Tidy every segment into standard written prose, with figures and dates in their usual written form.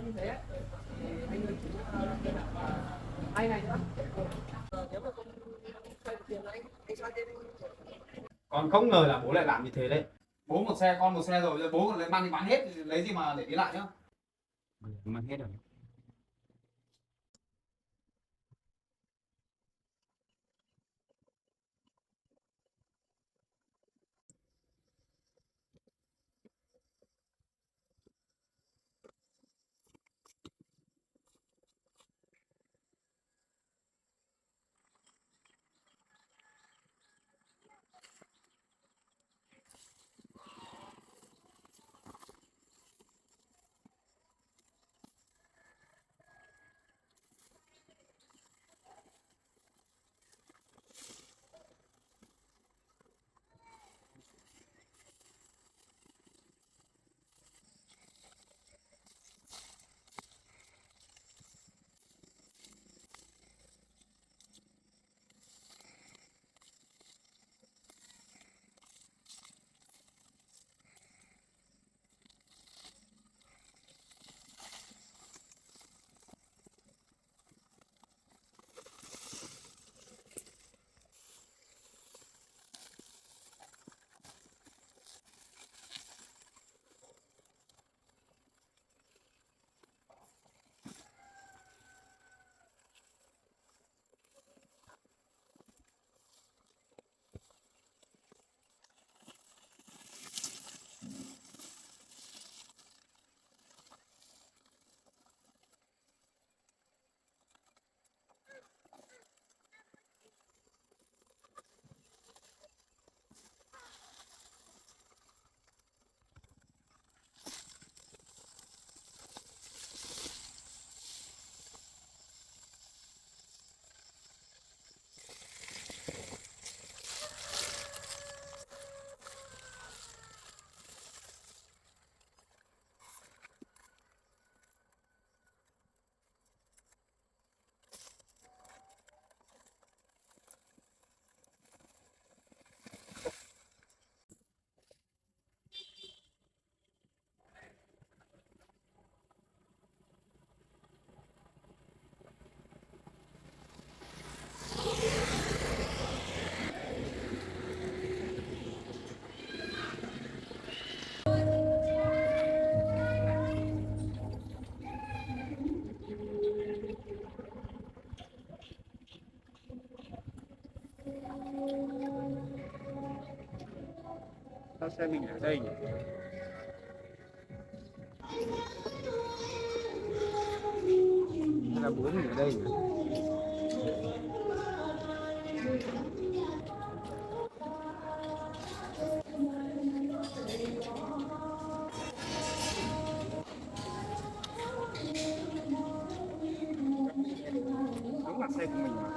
như thế thì anh ơi chú 2 ngày nữa. Nếu mà không xoay được tiền anh xoay thêm. Con không ngờ là bố lại làm như thế đấy. Bố một xe con một xe rồi, giờ bố còn lấy mang đi bán hết, lấy gì mà để đi lại nhá. Mang hết rồi. Sao xe mình ở đây nhỉ? Hay là bố mình ở đây nhỉ? Đúng là xe của mình mà.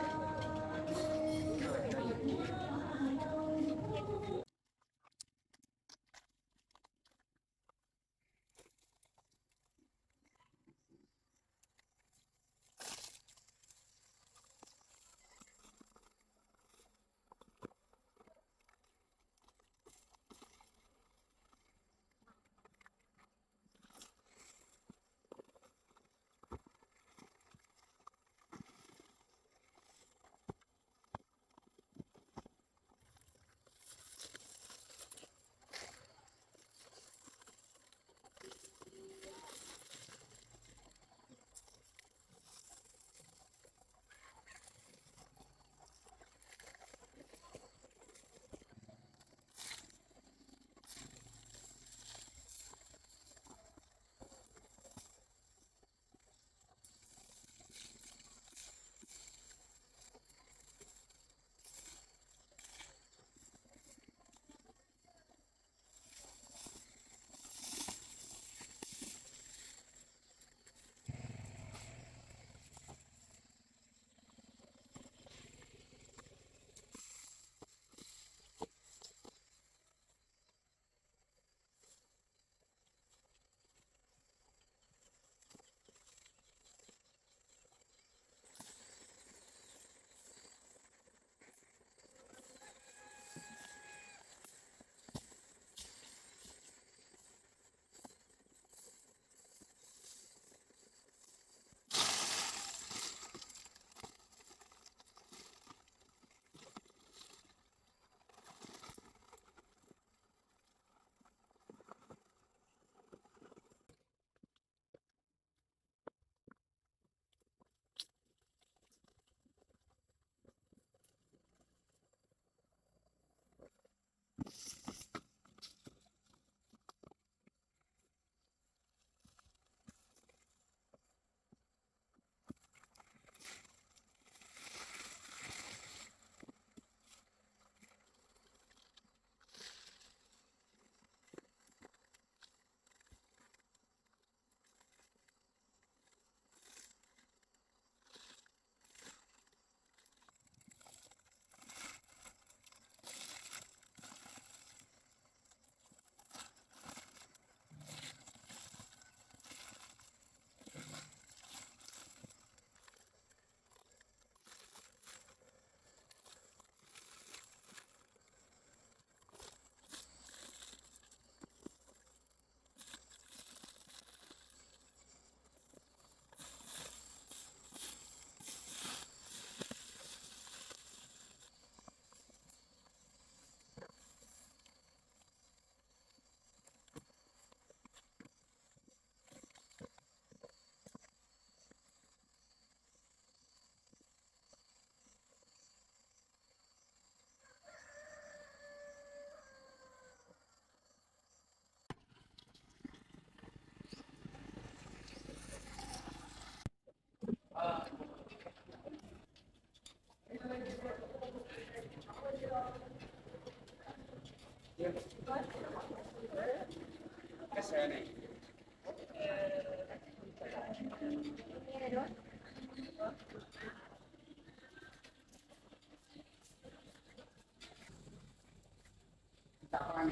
Chào anh.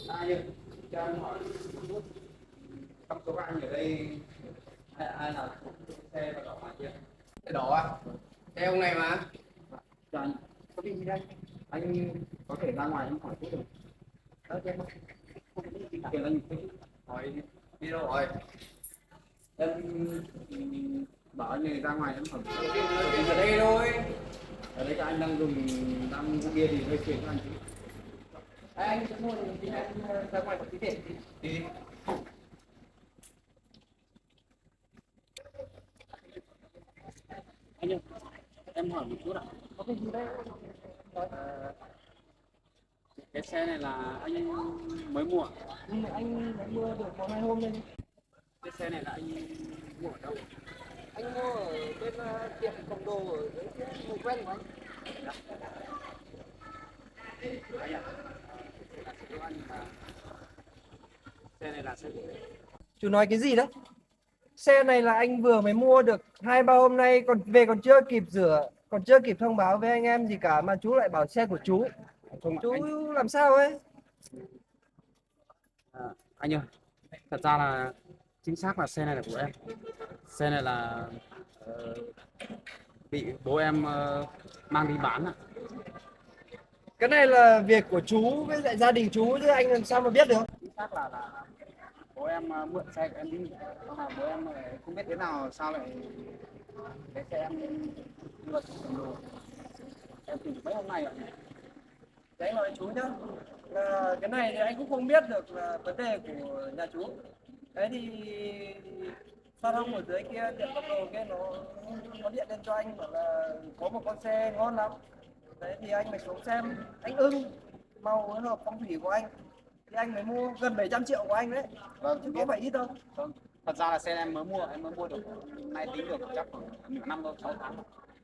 Ơi, cho anh hỏi trong số anh ở đây ai là xe và đỏ chưa? Xe đỏ à? Xe ông này mà. Cho anh có đi gì đây? Anh có thể ra ngoài anh hỏi chút được. Em Kể là hỏi đi đâu rồi? em bảo anh này ra ngoài em hỏi. Ở đây thôi. Ở đây các anh đang dùng đang uống bia thì hơi phiền cho anh chứ. Anh sẽ mua thì anh ra ngoài một tí tiền đi. Anh ơi, em hỏi một chút ạ. Có cái gì đây? Cái xe này là anh mới mua. Nhưng mà anh đã mua được một hai hôm nay. Cái xe này là anh mua ở đâu? Anh mua ở bên tiệm cầm đồ ở dưới người quen của anh. Anh ạ. Xe này là xe gì? Chú nói cái gì đấy? Xe này là anh vừa mới mua được 2-3 hôm nay, còn về còn chưa kịp rửa, còn chưa kịp thông báo với anh em gì cả mà chú lại bảo xe của chú. Không, Chú làm sao ấy? anh ơi, thật ra là chính xác là xe này là của em. Xe này là bị bố em mang đi bán ạ. Cái này là việc của chú với lại gia đình chú chứ anh làm sao mà biết được? Chính xác là bố em mượn xe của em đi. Mà bố em lại không biết thế nào sao lại cái xe em đưa cho cầm đồ. Em tìm mấy hôm nay ạ. Đấy nói chú nhá, là cái này thì anh cũng không biết được là vấn đề của nhà chú. Đấy thì phát hôm ở dưới kia tiệm cầm đồ kia nó điện lên cho anh bảo là có một con xe ngon lắm. Đấy thì anh mới xuống xem, anh ưng màu hợp phong thủy của anh thì anh mới mua gần 700 triệu của anh đấy, Vâng, chứ có phải ít đâu. vâng. Thật ra là xe em mới mua được nay tính được chắc khoảng nửa năm thôi, 6 tháng.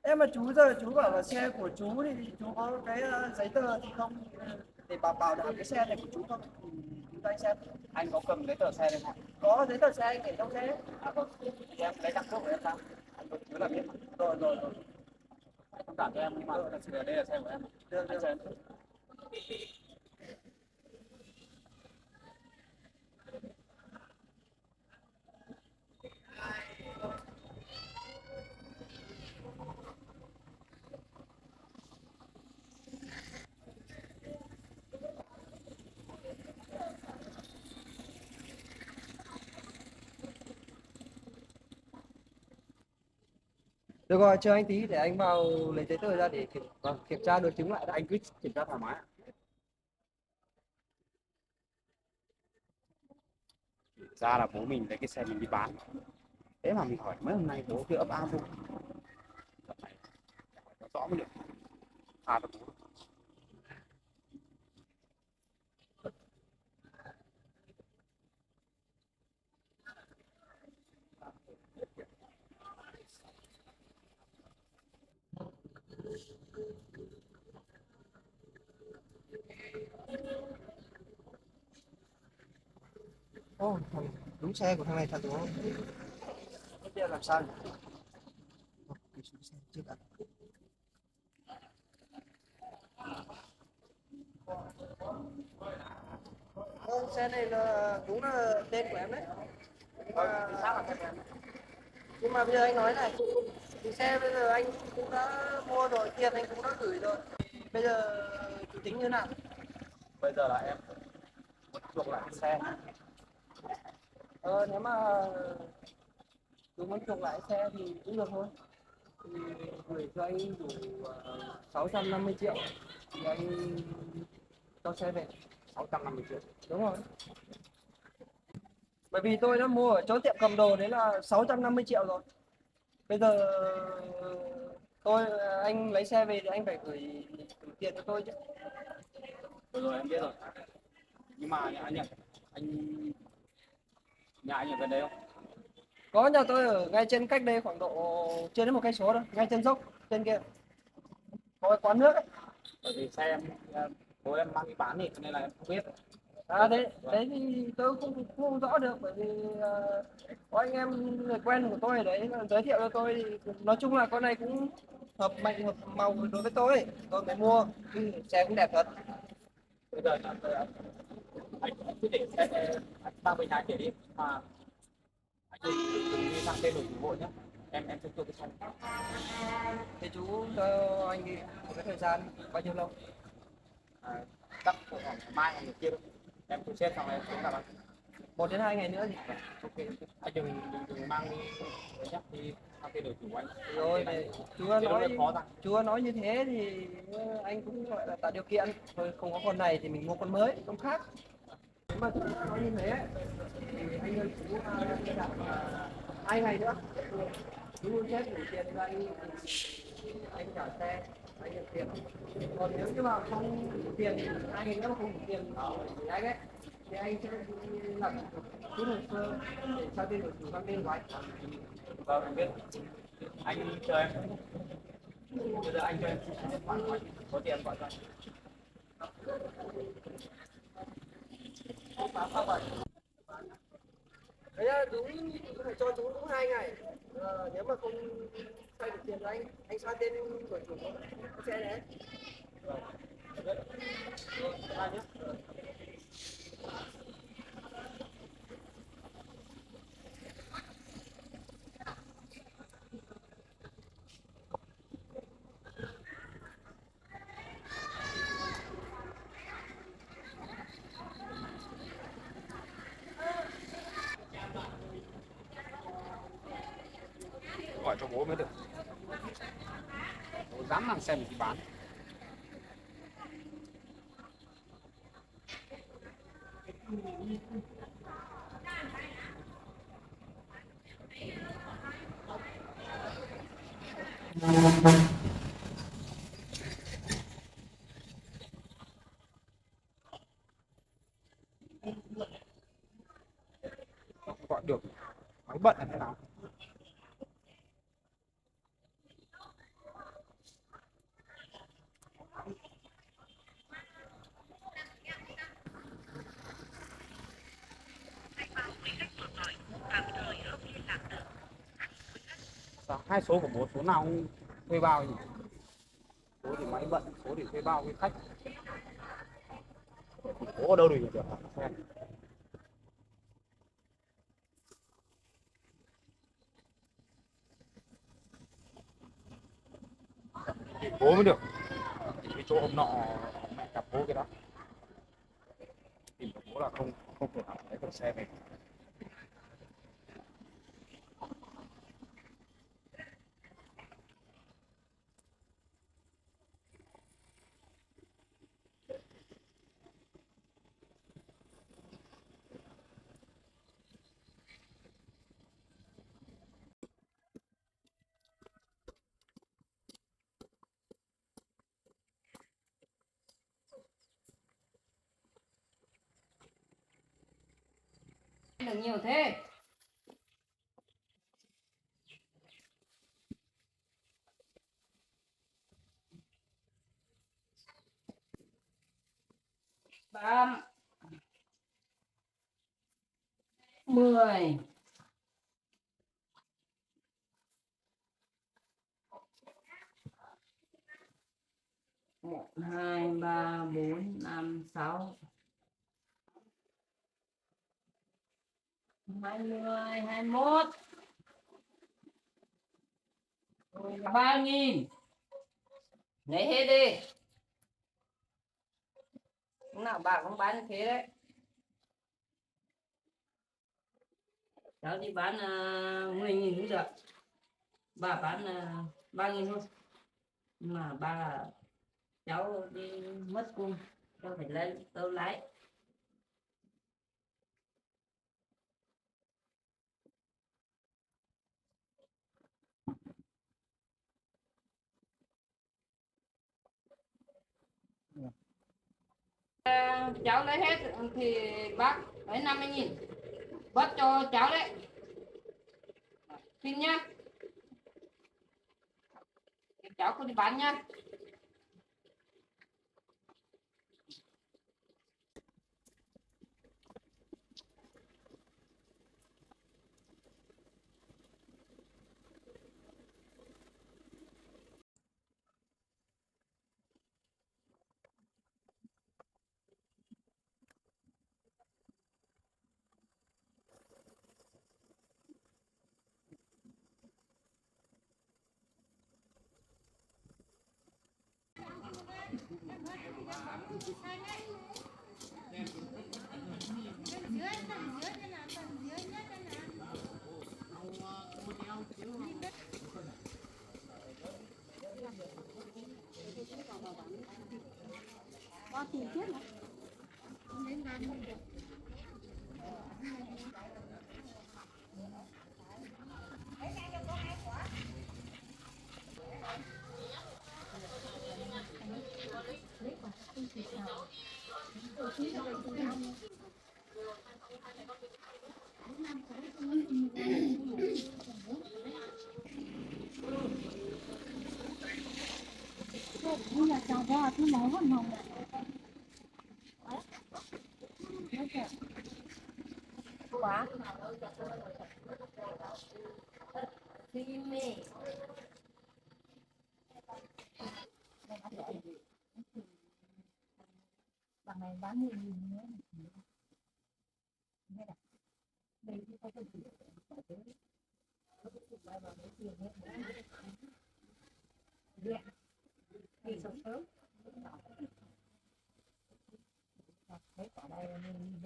Em mà chú giờ chú bảo là xe của chú thì chú có cái giấy tờ gì không để bảo đảm cái xe này của chú không? Chú cho anh xem. Anh có cầm giấy tờ xe lên không? Có giấy tờ xe anh để trong xe. À vâng, thì em lấy căn cước của em ra. Anh có nhớ là biết mà. Rồi. Anh thông cảm cho em nhưng mà thật sự là đây là xe của em. Được. Anh xem. Được rồi, chờ anh tí để anh vào lấy giấy tờ ra để kiểm tra đối chứng lại đã. Anh cứ kiểm tra thoải mái. Ra là bố mình lấy cái xe mình đi bán. Thế mà mình hỏi mấy hôm nay bố kia ấp a luôn. Nó rõ mới được. À được bố. Ô, đúng xe của thằng này thật đúng không? Bây giờ làm sao nhỉ? Cái xuống xe trước ạ. Xe này là đúng là tên của em đấy. Nhưng mà bây giờ anh nói này, thì xe bây giờ anh cũng đã mua rồi, tiền anh cũng đã gửi rồi. Bây giờ chú tính như thế nào? Bây giờ là em muốn chuộc lại cái xe. Nếu mà chú muốn chuộc lại xe thì cũng được thôi. Thì gửi cho anh đủ 650 triệu thì anh cho xe về. 650 triệu. Đúng rồi. Bởi vì tôi đã mua ở chỗ tiệm cầm đồ đấy là 650 triệu rồi. Bây giờ anh lấy xe về thì anh phải gửi tiền cho tôi chứ. Rồi em biết rồi. Nhưng mà nhà anh nhỉ? Nhà anh ở gần đây không? Có, nhà tôi ở ngay trên cách đây khoảng độ chưa đến 1 cây số đâu, ngay trên dốc trên kia. Có cái quán nước ấy. Bởi vì xe bố em mang đi bán thì cho nên là em không biết. À đấy thì tôi cũng không rõ được bởi vì có anh em người quen của tôi đấy giới thiệu cho tôi thì nói chung là con này cũng hợp mệnh hợp màu đối với tôi mới mua. Xe cũng đẹp thật. Bây giờ là anh quyết định sẽ sang bên nhà để đi mà anh đừng đi sang tên đổi chủ hộ nhé. Em cho tôi cái xong. Thì chú cho anh đi một cái thời gian bao nhiêu lâu? À, chắc khoảng mai hoặc ngày kia thôi. Em thu xếp xong rồi em xuống gặp anh. 1 đến 2 ngày nữa thì Ok, anh đừng mang đi đấy nhá, đi sang tên đổi chủ anh. rồi Này, này, khó ra. chú nói như thế thì anh cũng gọi là tạo điều kiện thôi, không có con này thì mình mua con mới con khác. Nếu mà chú nói như thế thì anh ơi chú đặt 2 ngày nữa chú xếp đủ tiền cho anh trả xe anh nhận tiền. Còn nếu như mà không đủ tiền 2 ngày nữa mà không đủ tiền thì anh ấy thì anh sẽ làm chút hồ sơ để sang tên đổi chủ sang tên của anh. Vâng, em biết. Anh chờ em. Bây giờ anh cho em xin số điện thoại của anh. Có tiền gọi cho anh. Đấy là đúng, phải cho chú đúng 2 ngày. Nếu mà không xoay được tiền cho anh sang tên đổi chủ cái xe đấy. Bye nhé. Gọi cho bố mới được. Bố dám làm xem thì bán. Không gọi được. Máy bận là thế nào? Sao? Hai số của bố số nào không thuê bao nhỉ? Số thì máy bận, số thì thuê bao với khách. Bố ở đâu được được hả? Xem. Tìm bố mới được. Tìm cái chỗ hôm nọ mẹ gặp bố cái đó. Tìm được bố là không không thể nào lấy được xe về. Được nhiều thế. Tám, 10, 1, 2, 3, 4, 5, 6, 20, 21, 3.000. Lấy hết đi. Lúc nào bà cũng bán như thế đấy. Cháu đi bán 10.000 cũng được. Bà bán 3.000 thôi. Nhưng mà bà cháu đi mất cung, cháu phải lấy tớ lái. Cháu lấy hết thì bác lấy 50.000 bớt cho cháu đấy. Xin nhá, cháu không đi bán nhá. Quá. Đi mẹ. Bằng này bán 10.000 nữa. Đây này. Đây thì có cái gì? Điện. Đi sớm sớm. Thấy cả đây mình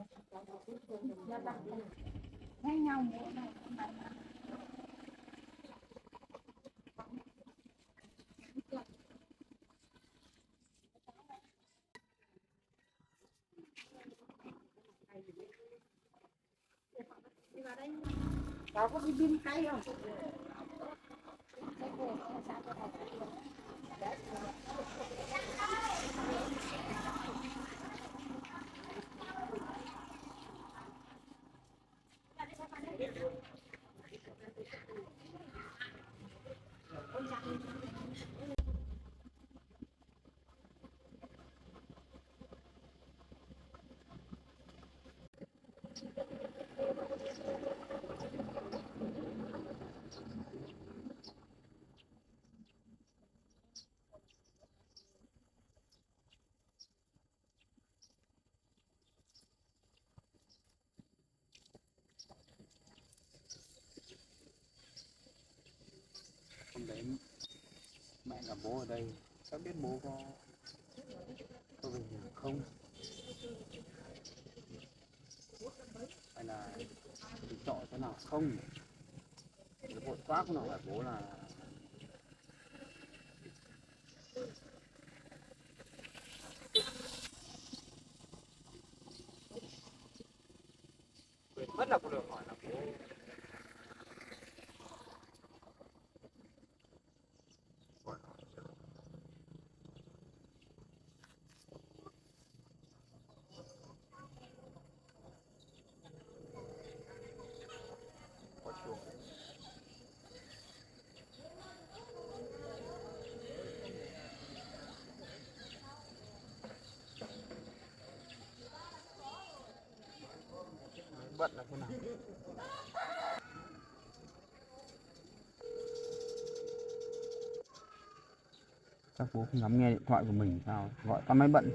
thấy nhau nữa. Cháu có cái pin hay không? Hôm đấy mẹ gặp bố ở đây, sao biết bố có về nhà không? Hay là đi trọ thế nào không? Cái vội quá không hỏi bố là mất là cũng được hỏi là bố có chuồng. Bận là thế nào? Chắc bố không dám nghe điện thoại của mình sao? Gọi tao máy bận.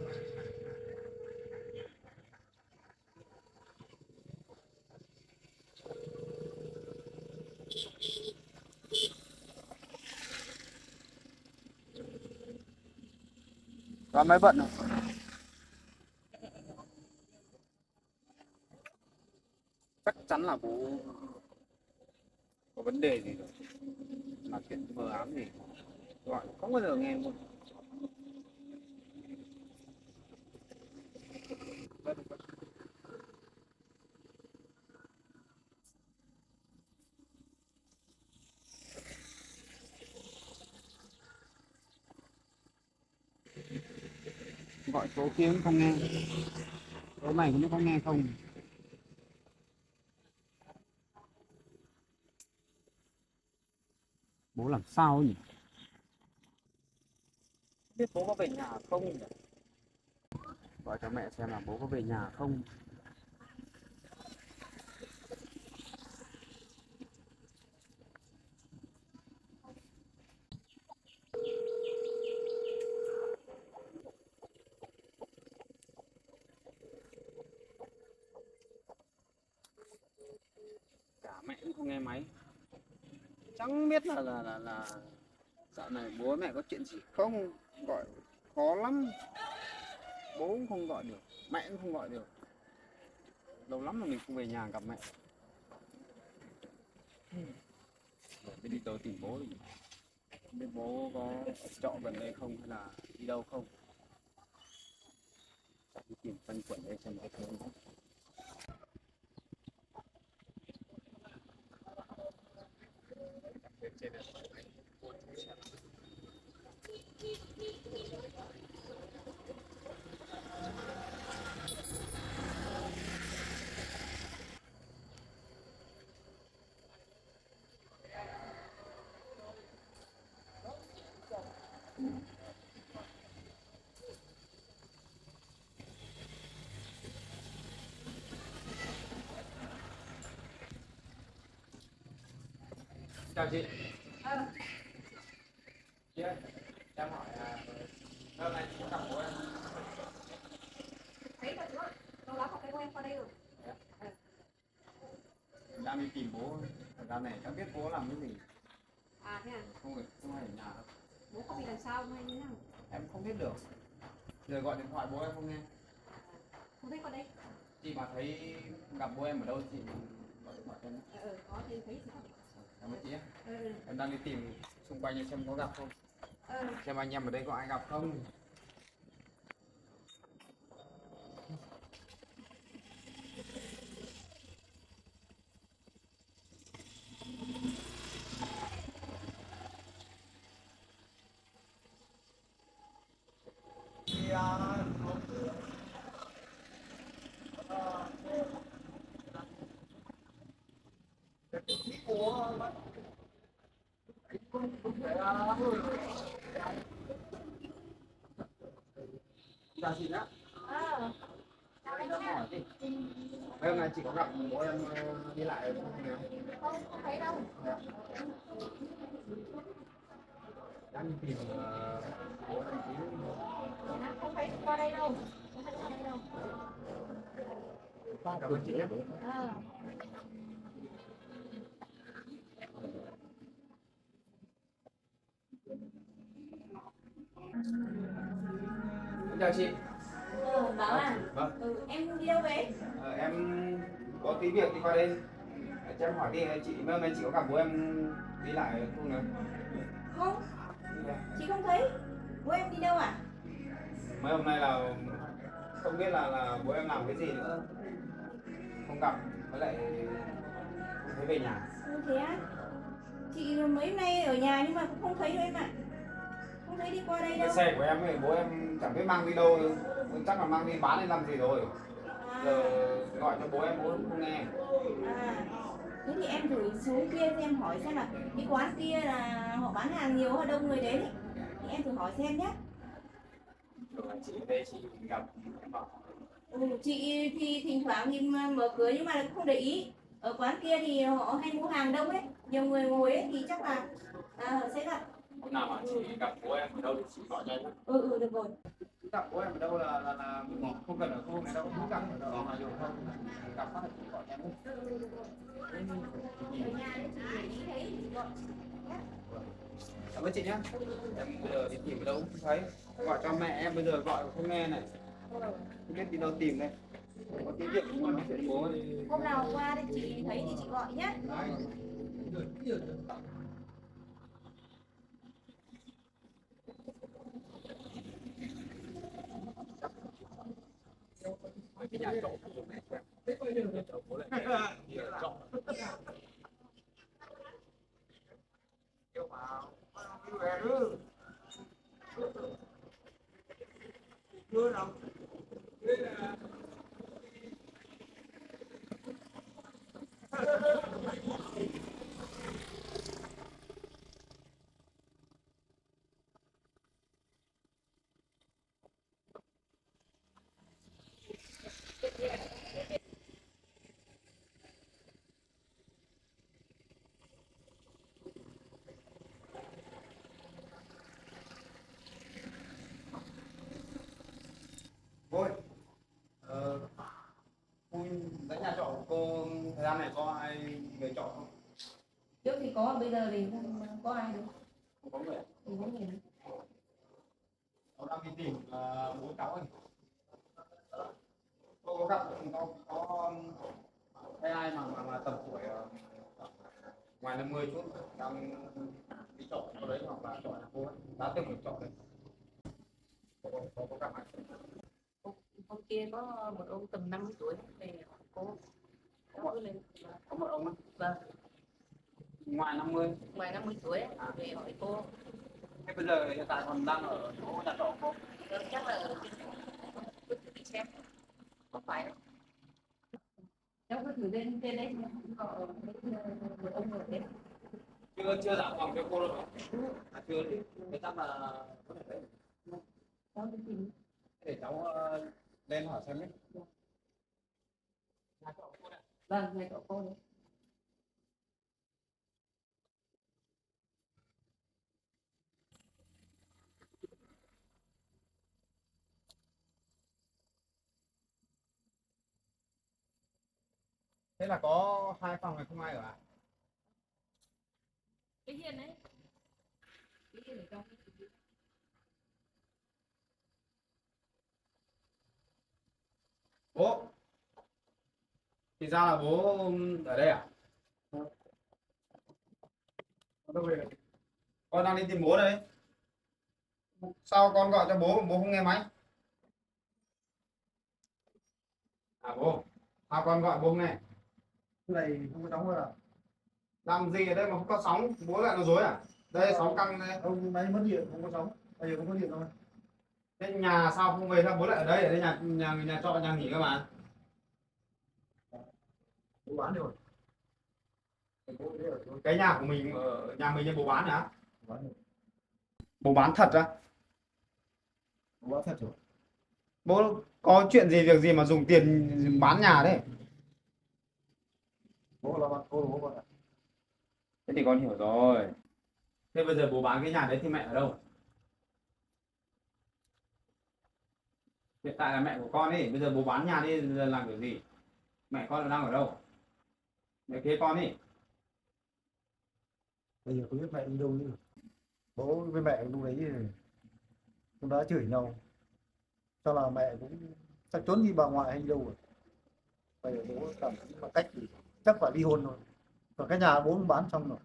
Tao máy bận rồi. Chắc chắn là bố có vấn đề gì rồi, mà chuyện mờ ám gì gọi không bao giờ nghe một. Gọi số kia cũng không nghe, số này cũng không nghe không. Bố làm sao nhỉ? Biết bố có về nhà không nhỉ? Gọi cho mẹ xem là bố có về nhà không. Cả mẹ cũng không nghe máy, chẳng biết là dạo này bố mẹ có chuyện gì không, gọi khó lắm. bố cũng không gọi được, mẹ cũng không gọi được. Lâu lắm rồi mình không về nhà gặp mẹ. Rồi mới đi tới tìm bố thì biết bố có ở trọ gần đây không hay là đi đâu không. Đi tìm quanh quẩn đây xem có thấy không. Chào chị. Chị ơi, em hỏi hôm nay chị có gặp bố em? Thấy rồi chú ạ, lâu lắm không thấy bố em qua đây rồi. Đang đi tìm bố, thời gian này chẳng biết bố làm cái gì, À thế à, không hay ở nhà đâu. bố có bị làm sao không hay như thế nào? Em không biết được. Giờ gọi điện thoại bố em không nghe. Không thấy qua đây. Chị mà thấy gặp bố em ở đâu chị gọi điện thoại cho em. Có thì thấy gì không? Cảm ơn chị nhé. Ừ. Em đang đi tìm xung quanh xem có gặp không. Ừ. Xem anh em ở đây có ai gặp không. Chào chị nhé. Em hỏi chị. Hôm nay chị có gặp bố em đi lại không nhỉ? Không thấy đâu. Đang đi tìm bố em tí. Không thấy qua đây đâu. Không thấy qua đây đâu. Cảm ơn chị nhé. Chào chị. Bảo à, Vâng. em đi đâu vậy? Em có tí việc đi qua đây. Cho em hỏi đi chị, hôm nay chị có gặp bố em đi lại không nhỉ? Không, chị không thấy. Bố em đi đâu à? Mấy hôm nay là không biết là bố em làm cái gì nữa, không gặp, với lại không thấy về nhà. Thế á? Chị mấy hôm nay ở nhà nhưng mà cũng không thấy đâu em ạ. Không thấy đi qua đây Cái đâu. xe của em ấy, bố em chẳng biết mang đi đâu, chắc là mang đi bán hay làm gì rồi. Giờ gọi cho bố em không nghe. À, thế thì em thử xuống kia xem hỏi xem là cái quán kia là họ bán hàng nhiều hay đông người đến ấy. Thì em thử hỏi xem nhé. Chị ở đây chị gặp em bảo. Chị thì thỉnh thoảng thì mở cửa nhưng mà cũng không để ý. Ở quán kia thì họ hay mua hàng đông ấy, nhiều người ngồi ấy thì chắc là họ sẽ gặp. Hôm nào mà chị gặp bố em ở đâu thì chị gọi cho em nhé. Được rồi. Gặp bố em ở đâu là không cần ở khu này đâu, cứ gặp ở đâu mà được không? Gặp phát là chị gọi cho em nhé. Ở nhà đấy chị để ý thấy thì gọi. Cảm ơn chị nhé. Em bây giờ đi tìm ở đâu không thấy. Gọi cho mẹ em bây giờ gọi không nghe này. Không biết đi đâu tìm đây. Có tiếng việc mà nói chuyện bố thì... Hôm nào qua thì chị thấy thì chị gọi nhé. Cái nhà trọ của mẹ em. Nhà trọ bố lại nhà trọ. Kêu vào. Đi về nữa. Đưa đâu? Thôi. Khu dãy nhà trọ của cô thời gian này có ai về trọ không? Trước thì có, bây giờ thì không có ai được. Không có người. Thì có người. Cháu đang đi tìm bố cháu ấy. Cô có gặp có thấy ai mà tầm tuổi ngoài 50 chút đang đi trọ có đấy hoặc là trọ nhà cô ấy đã từng được trọ đấy, có gặp ai? Hôm kia có một ông tầm 50 tuổi về cô có lên. Có một ông ấy. Vâng, Ngoài 50. ngoài 50 tuổi ấy, về hỏi cô. Thế bây giờ hiện tại còn đang ở chỗ nhà trọ cô? Vâng, chắc là ở đi xem có phải không? Cháu có thử lên trên đấy không có một ông ở đấy. Chưa giảm phòng cho cô đâu. Chưa thì thế chắc là có thể đấy. Cháu đi tìm. Để cháu lên hỏi xem nhé. Nhà trọ cô đấy. Vâng, nhà cậu cô đấy. Thế là có 2 phòng này không ai ở à? Cái hiên đấy. Cái hiên ở trong. Bố. Thì ra là bố ở đây à? Đâu về? Con đang đi tìm bố đây. Sao con gọi cho bố mà bố không nghe máy? À bố, sao con gọi bố không nghe? Cái này không có đóng rồi à? Làm gì ở đây mà không có sóng, bố lại nói dối à? Đây sóng căng đây. Ông máy mất điện không có sóng, bây giờ không có điện rồi. Thế nhà sao không về, sao bố lại ở đây nhà trọ nhà nghỉ cơ mà. Bố bán rồi. Cái nhà của mình ở nhà mình, bố bán hả? Bán rồi. Bố bán thật á? Bố bán thật rồi. Bố có chuyện gì việc gì mà dùng tiền bán nhà đấy? Bố là bạn cô bố bạn ạ. Thế thì con hiểu rồi. Thế bây giờ bố bán cái nhà đấy thì mẹ ở đâu? Hiện tại là mẹ của con ấy, bây giờ bố bán nhà đi làm kiểu gì? Mẹ con đang ở đâu? Mẹ kế con ấy. Bây giờ không biết mẹ đi đâu nữa. Bố với mẹ lúc đấy cũng đã chửi nhau. Cho là mẹ cũng chắc trốn đi bà ngoại hay đi đâu rồi. Bây giờ bố cảm thấy bằng cách thì chắc phải ly hôn rồi. Còn cái nhà bố cũng bán xong rồi.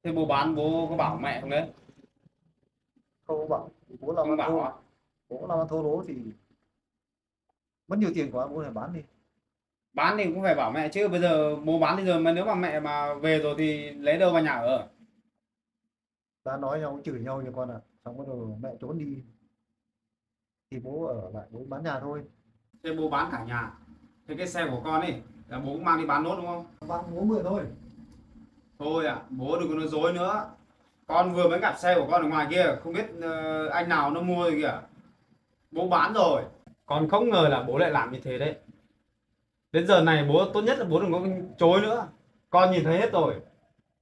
Thế bố bán bố có bảo mẹ không đấy? Không có bảo. Bố làm Không ăn bảo thô. à? Bố làm ăn thô lỗ thì mất nhiều tiền quá bố phải bán đi. Bán thì cũng phải bảo mẹ chứ, bây giờ bố bán thì giờ mà nếu mà mẹ mà về rồi thì lấy đâu mà nhà ở? Đã nói nhau chửi nhau như con ạ. Xong bắt đầu mẹ trốn đi. Thì bố ở lại bố bán nhà thôi. Thế bố bán cả nhà. Thế cái xe của con ấy là bố cũng mang đi bán nốt đúng không? Bán bố mượn thôi. Thôi à, bố đừng có nói dối nữa. Con vừa mới gặp xe của con ở ngoài kia, không biết anh nào nó mua rồi kìa. Bố bán rồi. Con không ngờ là bố lại làm như thế đấy. Đến giờ này bố tốt nhất là bố đừng có chối nữa. Con nhìn thấy hết rồi.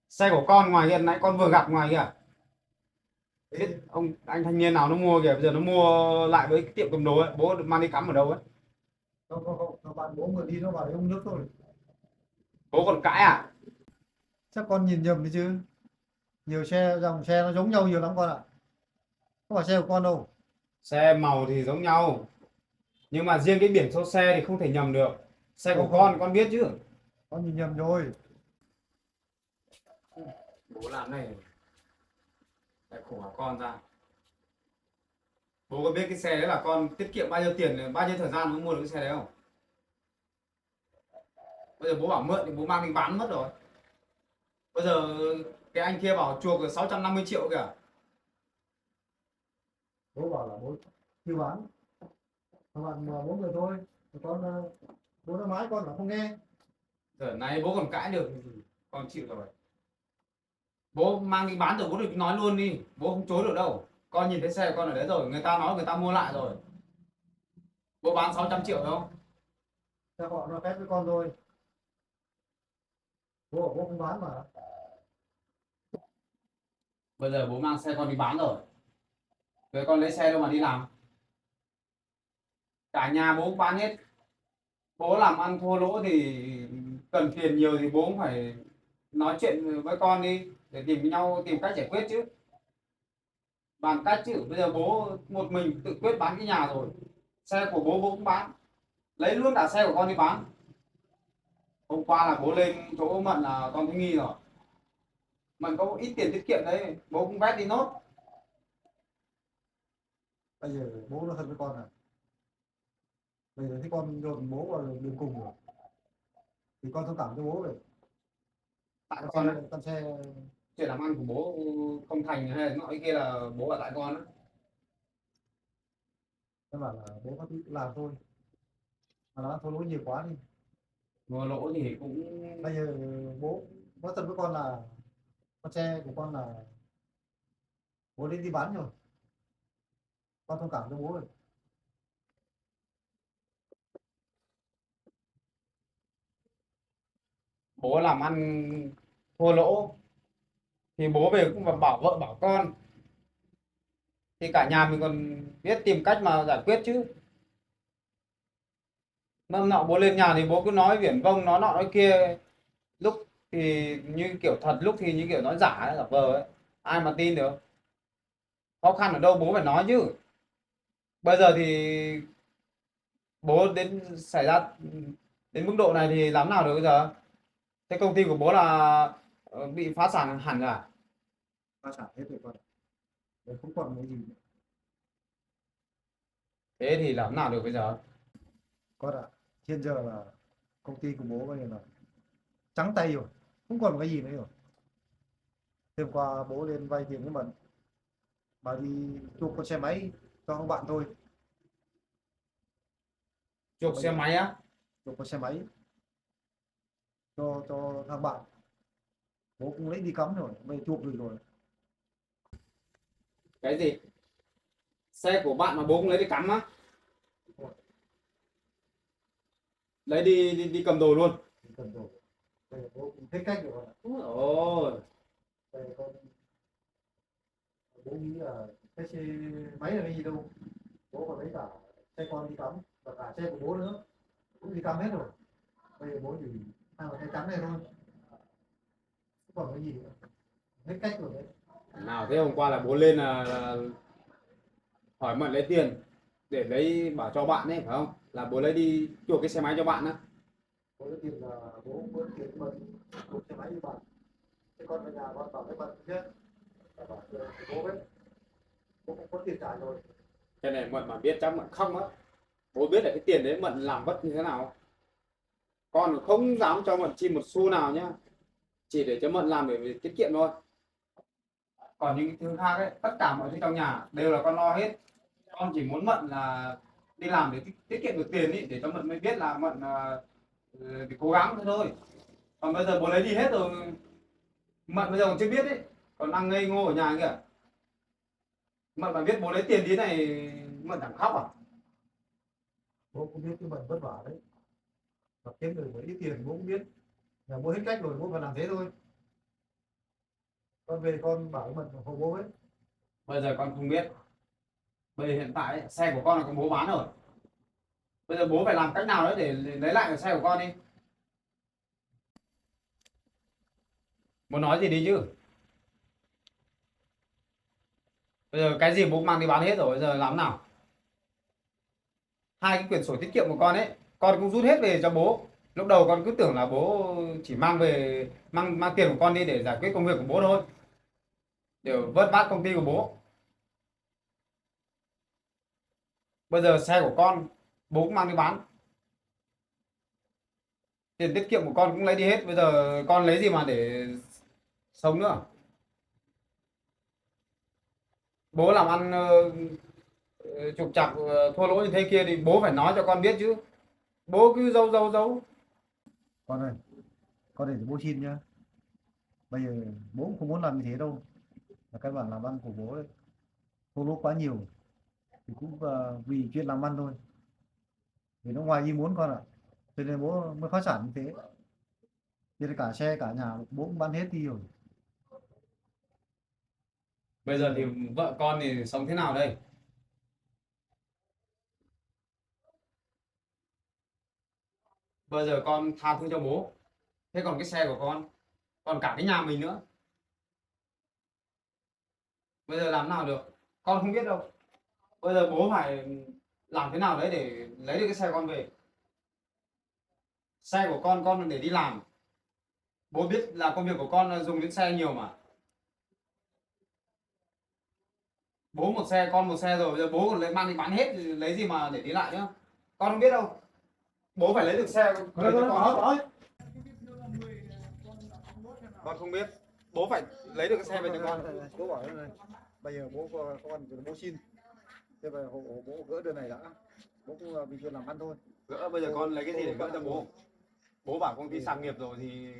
Xe của con ngoài kia nãy con vừa gặp ngoài kia. Biết ông anh thanh niên nào nó mua kìa, bây giờ nó mua lại với cái tiệm cầm đồ ấy, bố mang đi cắm ở đâu ấy. Không, nó bạn bố mượn đi nó bảo uống nước thôi. Bố còn cãi à? Chắc con nhìn nhầm đi chứ. Nhiều xe, dòng xe nó giống nhau nhiều lắm con ạ. Không phải xe của con đâu. Xe màu thì giống nhau. Nhưng mà riêng cái biển số xe thì không thể nhầm được. Xe của Không. con biết chứ. Con nhìn nhầm rồi. Bố làm này lại khổ cả con ra. Bố có biết cái xe đấy là con tiết kiệm bao nhiêu tiền, bao nhiêu thời gian mới mua được cái xe đấy không? Bây giờ bố bảo mượn thì bố mang đi bán mất rồi. Bây giờ cái anh kia bảo chuộc 650 triệu kìa. Bố bảo là bố chưa bán. Các bạn mà bố người thôi. Con bố nó mãi con là không nghe. Giờ này bố còn cãi được thì con chịu rồi. Bố mang đi bán rồi bố đừng nói luôn đi, bố không chối được đâu. Con nhìn thấy xe của con ở đấy rồi, người ta nói người ta mua lại rồi. Bố bán 600 triệu không? Các họ nó phép với con thôi. Bố không bán mà. Bây giờ bố mang xe con đi bán rồi. Rồi con lấy xe đâu mà đi làm? Cả nhà bố cũng bán hết. Bố làm ăn thua lỗ thì cần tiền nhiều thì bố cũng phải nói chuyện với con đi để tìm nhau, tìm cách giải quyết chứ. Bằng cách chứ bây giờ bố một mình tự quyết bán cái nhà rồi. Xe của bố cũng bán. lấy luôn cả xe của con đi bán. Hôm qua là bố lên chỗ Mận là con thấy nghi rồi. Mận có ít tiền tiết kiệm đấy, bố cũng vét đi nốt. Bây giờ bố nó thân với con à? Bây giờ thấy con dồn bố vào đường cùng rồi thì con thông cảm cho bố rồi. Tại Con con xe, con xe chuyện làm ăn của bố không thành hay là nọ kia là bố ở tại con á. nó bảo là bố có tí làm thôi, mà nó thôi lỗi nhiều quá đi. Mua lỗ thì cũng Bây giờ bố nói thật với con là con xe của con là bố đi bán rồi, con thông cảm cho bố rồi. bố làm ăn thua lỗ thì bố về cũng phải bảo vợ bảo con, thì cả nhà mình còn biết tìm cách mà giải quyết chứ. Năm nọ bố lên nhà thì bố cứ nói viển vông nói nọ nói kia, lúc thì như kiểu thật, lúc thì như kiểu nói giả ấy, giả vờ ấy, ai mà tin được. Khó khăn ở đâu bố phải nói chứ. Bây giờ thì bố đến xảy ra đến mức độ này thì làm nào được bây giờ. Thế công ty của bố là bị phá sản hẳn rồi à? Phá sản hết rồi con, để không còn cái gì nữa. Thế thì làm nào được bây giờ. Con ạ, hiện giờ là công ty của bố bây giờ là trắng tay rồi, không còn cái gì nữa rồi. Hôm qua bố lên vay tiền với Mận mà đi chụp con xe máy cho các bạn thôi. Chuộc xe máy á? Chụp con xe máy cho thằng bạn, bố cũng lấy đi cắm rồi, bây giờ chụp được rồi. Cái gì? Xe của bạn mà bố cũng lấy đi cắm á? Lấy đi cầm đồ luôn? Cần rồi, bây giờ bố cũng hết cách rồi. Ôi. Bây giờ con bố nghĩ là cái xe máy là cái gì đâu, bố còn lấy cả xe con đi cắm và cả xe của bố nữa cũng đi cắm hết rồi. Bây giờ bố chỉ ăn vào cái chắn này thôi, không còn cái gì nữa, hết cách rồi đấy. Nào thế hôm qua là bố lên là hỏi Mận lấy tiền để lấy bảo cho bạn ấy phải không? Là bố lấy đi chuộc cái xe máy cho bạn á? Bố lấy tiền là bố muốn tiền Mận một xe máy cho bạn, thế con về nhà con bảo với Mận chứ, bảo bố biết bố cũng có tiền trả rồi. Cái này Mận mà biết chắc Mận không á. Bố biết là cái tiền đấy Mận làm vất như thế nào. Con không dám cho Mận chi một xu nào nhá. Chỉ để cho Mận làm để tiết kiệm thôi. Còn những thứ khác ấy, tất cả mọi thứ trong nhà đều là con lo hết. Con chỉ muốn Mận là đi làm để tiết kiệm được tiền ý, để cho Mận mới biết là Mận thì cố gắng thế thôi. Còn bây giờ bố lấy đi hết rồi, Mận bây giờ còn chưa biết ấy, còn đang ngây ngô ở nhà kìa. Mận mà biết bố lấy tiền tí này Mận chẳng khóc à? Bố cũng biết cái Mận vất vả đấy, mà kiếm được mấy ít tiền bố cũng biết, là bố hết cách rồi bố phải làm thế thôi. Con về con bảo với Mận hộ bố ấy. Bây giờ con không biết. Bây giờ hiện tại ấy, xe của con là con bố bán rồi. Bây giờ bố phải làm cách nào đấy để lấy lại cái xe của con đi. Muốn nói gì đi chứ. Bây giờ cái gì bố cũng mang đi bán hết rồi, bây giờ làm nào. Hai cái quyển sổ tiết kiệm của con ấy, con cũng rút hết về cho bố. Lúc đầu con cứ tưởng là bố chỉ mang về mang tiền của con đi để giải quyết công việc của bố thôi, để vớt vát công ty của bố. Bây giờ xe của con bố cũng mang đi bán, tiền tiết kiệm của con cũng lấy đi hết. Bây giờ con lấy gì mà để sống nữa. Bố làm ăn trục trặc thua lỗ như thế kia thì bố phải nói cho con biết chứ. Bố cứ giấu giấu giấu. Con ơi, con để bố xin nhá, bây giờ bố cũng không muốn làm như thế đâu, là cái bản làm ăn của bố ấy thua lỗ quá nhiều thì cũng vì chuyện làm ăn thôi, vì nó ngoài ý muốn con ạ, cho nên bố mới phá sản như thế. Thì cả xe cả nhà bố cũng bán hết đi rồi. Bây giờ thì vợ con thì sống thế nào đây? Bây giờ con tha thứ cho bố, thế còn cái xe của con, còn cả cái nhà mình nữa, bây giờ làm nào được. Con không biết đâu. Bây giờ bố phải làm thế nào đấy để lấy được cái xe con về. Xe của con để đi làm. Bố biết là công việc của con là dùng đến xe nhiều mà. Bố một xe, con một xe rồi, bây giờ bố còn lấy mang đi bán hết thì lấy gì mà để đi lại nữa. Con không biết đâu. Bố phải lấy được xe về cho con. Con không biết. Bố phải lấy được cái xe về cho con. Bố bảo này, bây giờ bố có con bố xin, thế về bố gỡ đơn này đã, bố cũng là bình thường làm ăn thôi. Gỡ bây giờ con lấy cái gì để gỡ cho bố? Bố bảo công ty sang nghiệp rồi thì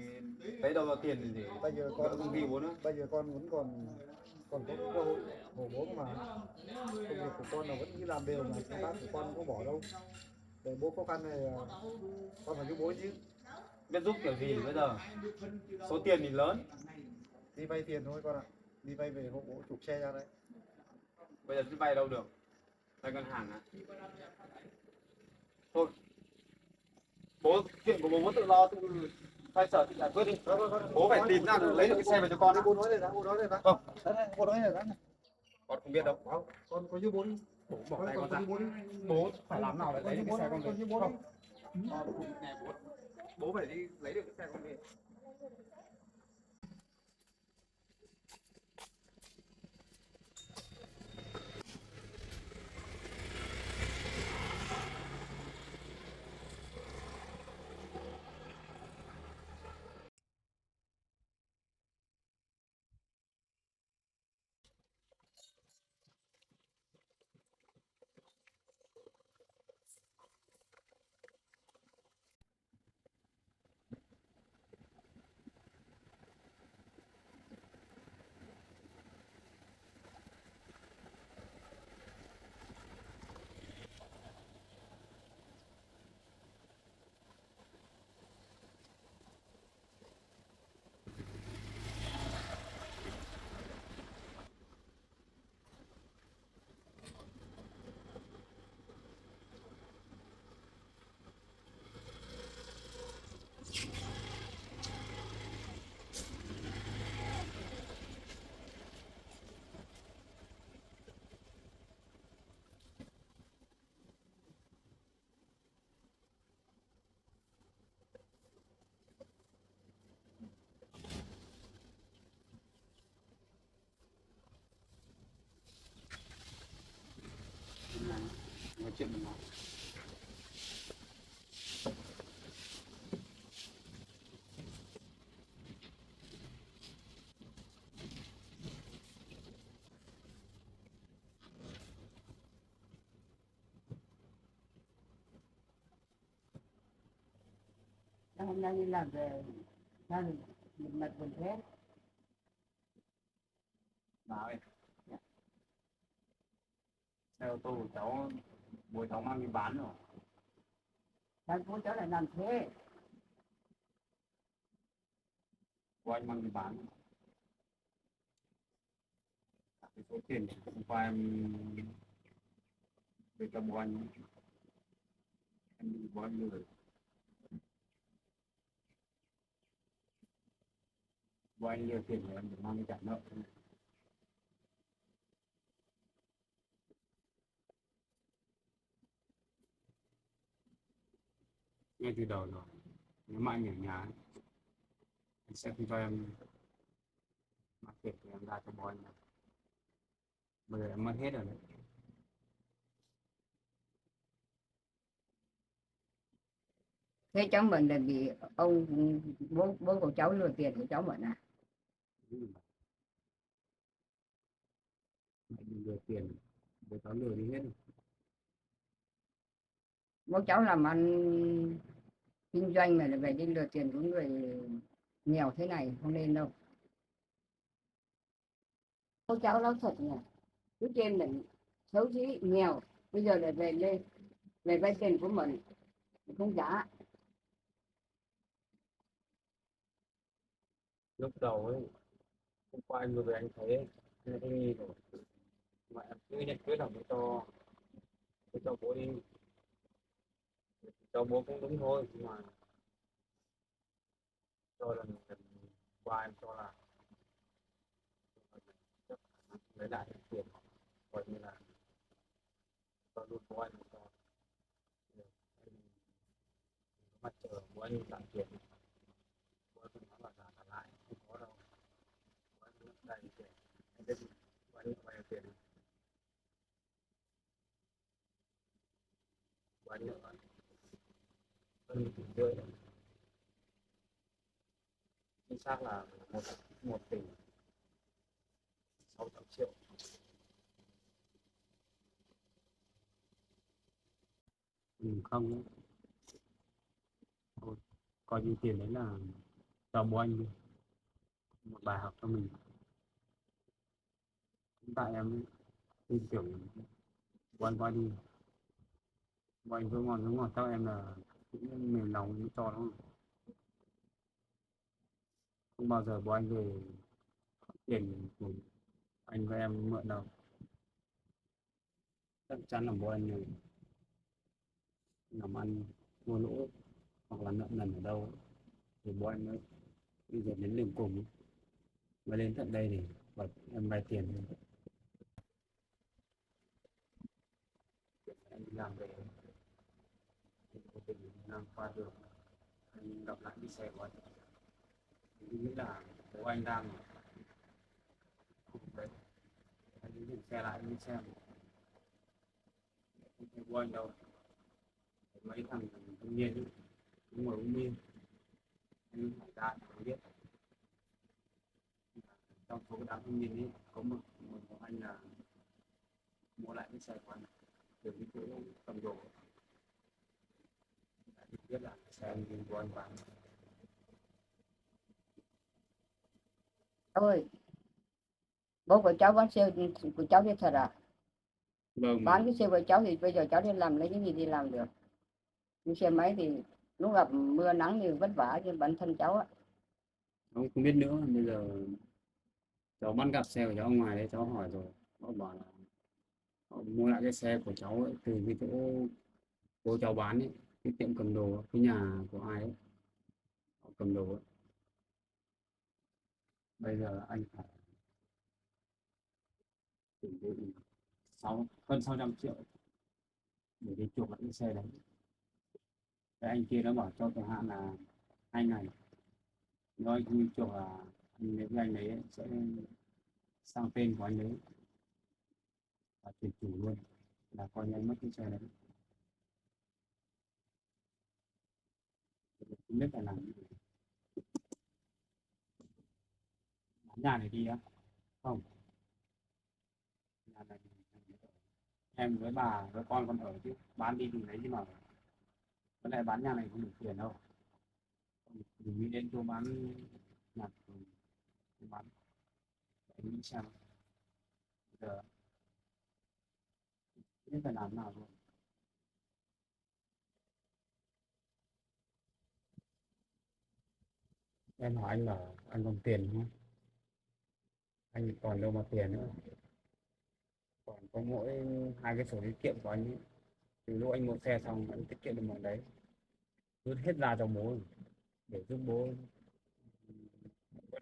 lấy đâu ra tiền để Bây giờ gỡ công ty bố nữa. bây giờ con vẫn còn có cơ hội của bố mà, công việc của con là vẫn đi làm đều mà, công tác của con không có bỏ đâu. Để bố khó khăn này con phải giúp bố chứ. Biết giúp kiểu gì bây giờ? Số tiền thì lớn. Đi vay tiền thôi con ạ, đi vay về hộ bố chụp xe ra đấy. Bây giờ cứ vay đâu được? Vay ngân hàng à? Thôi. Bố chuyện của bố tự lo, tự xoay sở tự giải quyết đi. Bố phải tìm ra được lấy được cái xe về cho con. Bố nói đây đã, bố nói đây đã. Không. Bố nói đây đã. Con không biết đâu. Con có giúp bố đi. Bố bỏ tay con ra. Bố phải làm nào để lấy được cái xe con về. Không. Bố phải đi lấy được cái xe con về. Nói chuyện với nó. Hôm nay đi làm về gia đình mình mặt buồn thế. Bà ơi. Xe ô tô của cháu, bố cháu mang đi bán rồi. Sao bố cháu lại làm thế? Bố anh mang đi bán. Cái số tiền hôm qua em về cho bố anh. Em bị bố anh lừa. Bố anh lừa tiền của em để mang đi trả nợ. Ngay từ đầu rồi, nếu mà anh ở nhà ấy, anh sẽ không cho em mang tiền của em ra cho bố anh đâu. Bây giờ em mất hết rồi đấy. Thế cháu mình là bị ông bố của cháu lừa tiền của cháu mình à? Anh lừa tiền, bố cháu lừa đi hết rồi. Bố cháu làm ăn kinh doanh mà lại về đi lừa tiền của người nghèo thế này không nên đâu. Bố cháu nói thật nhỉ, cứ trên mình xấu xí nghèo, bây giờ lại về lên về vay tiền của mình không trả. Lúc đầu ấy, hôm qua anh vừa về anh thấy ấy, anh thấy nghi rồi. Mà em cứ nhận quyết là cho bố đi. Cho bố cũng đúng thôi, nhưng mà cho lần qua em cho là lấy lại cái tiền coi như là cho luôn bố anh cho mà chờ bố anh làm tiền, bố anh nói là trả lại không có đâu, bố anh lấp đầy tiền, anh biết bố anh vay tiền, bố anh nợ hơn 1,5 tỷ, chính xác là 1,6 tỷ. Không, thôi, coi như tiền đấy là cho bố anh đi, một bài học cho mình. Hiện tại em tin tưởng bố anh qua đi, bố anh cứ ngon chắc em là cũng mềm lòng như cho nó không bao giờ bố anh về tiền của anh và em mượn đâu, chắc chắn là bố anh này làm ăn thua lỗ hoặc là nợ nần ở đâu thì bố anh mới bây giờ đến đường cùng mới lên tận đây để bảo em vay tiền. Anh đi làm về vô tình đang qua đường anh gặp lại cái xe của anh, anh nghĩ là bố anh đang ở đấy, anh dừng xe lại anh xem không thấy bố anh đâu, mấy thằng thanh niên ấy, cũng ngồi uống bia, anh hỏi ra thì không biết trong số đám thanh niên ấy có một anh là mua lại cái xe của anh từ cái chỗ cầm đồ, anh biết là xe anh của anh bán. Ơi, bố của cháu bán xe của cháu đi thật à? Vâng, Bán cái xe của cháu thì bây giờ cháu đi làm lấy cái gì đi làm được? Nhưng xe máy thì lúc gặp mưa nắng thì vất vả cho bản thân cháu á. không biết nữa, bây giờ cháu bắt gặp xe của cháu ở ngoài đấy, cháu hỏi rồi họ bảo là họ mua lại cái xe của cháu ấy, từ cái chỗ cô cháu bán ấy, cái tiệm cầm đồ, cái nhà của ai ấy họ cầm đồ ấy. Bây giờ anh phải chuẩn bị hơn 600 triệu để đi chuộc lại cái xe đấy. Cái anh kia nó bảo cho thời hạn là 2 ngày, nói anh chuộc là anh ấy sẽ sang tên của anh ấy và chuyển chủ luôn, là coi như anh mất cái xe đấy. Không biết phải làm gì, bán nhà này đi á không, nhà này em với bà với con còn ở chứ, bán đi thì lấy chứ mà, với lại bán nhà này không được tiền đâu, mình nghĩ đến chỗ bán nhà thì bán, anh nghĩ xem giờ biết phải làm nào rồi. Em hỏi anh là anh còn tiền không, anh còn đâu mà tiền nữa, còn có mỗi 2 cái sổ tiết kiệm của anh ấy. Từ lúc anh mua xe xong anh tiết kiệm được bằng đấy, rút hết ra cho bố để giúp bố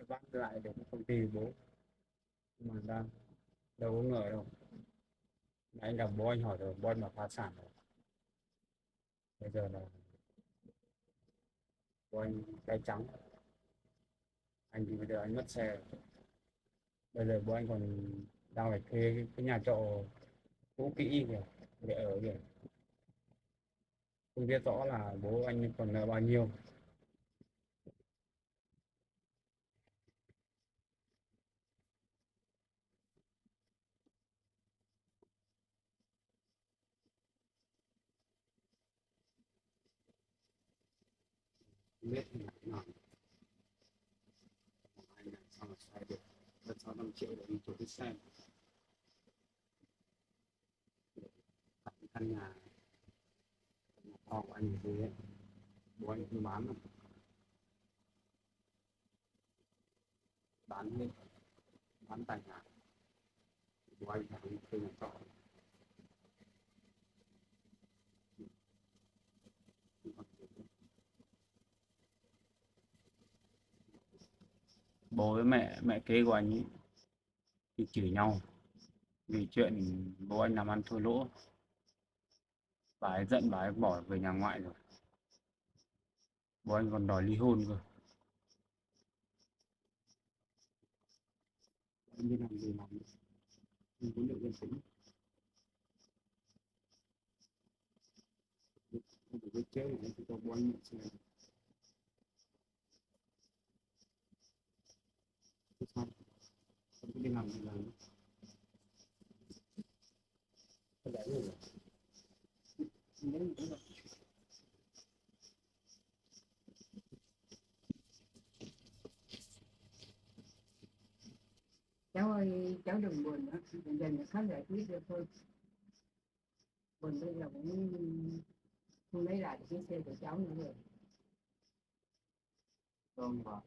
vắt lại để công ty bố, nhưng mà đang đâu có ngờ đâu. Anh gặp bố anh hỏi rồi, bố anh bảo phá sản rồi, bây giờ là bố anh tay trắng, anh thì bây giờ anh mất xe, bây giờ bố anh còn đang phải thuê cái nhà trọ cũ kỹ kìa để ở kìa, không biết rõ là bố anh còn nợ bao nhiêu. Không biết như nào anh làm sao mà xoay được hơn 600 triệu để đi chuộc cái xe, căn nhà to của anh thì ấy, bố anh cứ bán rồi, bán hết, bán tài sản, bố anh phải đi thuê nhà trọ. Bố với mẹ kế của anh ấy thì chửi nhau vì chuyện bố anh làm ăn thua lỗ, bà ấy giận, bà ấy bỏ về nhà ngoại rồi. Bố anh còn đòi ly hôn cơ. Anh đi làm gì làm, anh cũng được yên tĩnh, không phải biết chơi này thì cho bố anh mượn xe. Thế sao? Anh cứ đi làm gì làm. Cái đấy rồi. Nếu như là Cháu ơi, cháu đừng buồn nữa, dần dần khác giải quyết được thôi. Buồn bây giờ cũng không lấy lại được cái xe của cháu nữa rồi. vâng và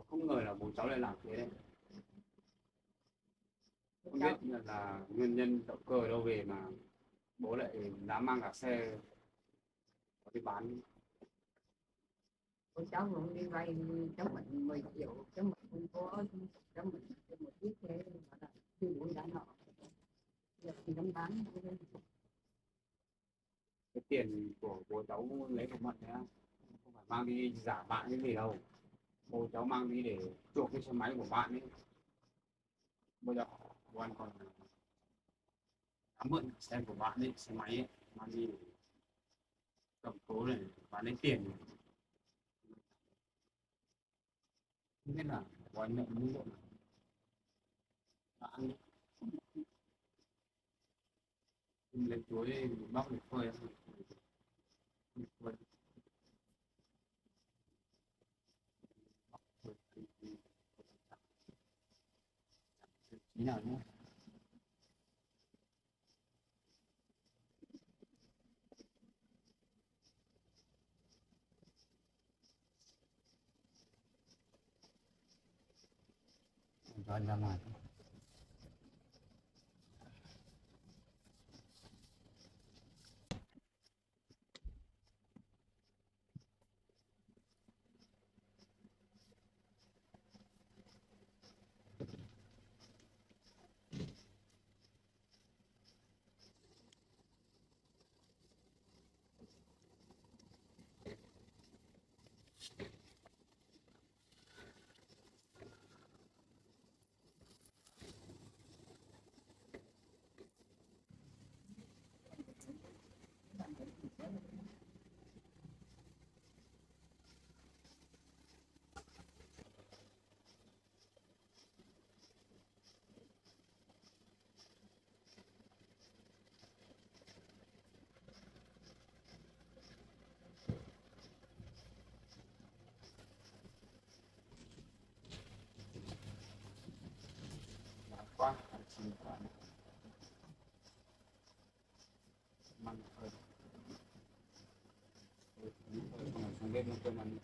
không ngờ là bố cháu lại làm thế đấy. Không biết là nguyên nhân động cơ ở đâu về mà bố lại dám mang cả xe có đi bán. Con cháu cũng đi vay, cháu mượn 10 triệu, cháu mượn không có, cháu mượn cho một chiếc xe mà là chưa đủ trả nợ. Giờ thì đóng bán. Cái tiền của bố cháu lấy của mận nhá, không phải mang đi giả bạn cái gì đâu. Bố cháu mang đi để chuộc cái xe máy của bạn ấy. Bây giờ bố anh còn dám mượn xe của bạn ấy, xe máy ấy, mang đi để cầm cố này bán lấy tiền này. Không biết là bố anh nợ mức độ nào. Bạn lấy chuối bóc để phơi phơi chí nào nhé. Cho anh ra ngoài. Quá xin quá mang phơi không bếp nó cơm ăn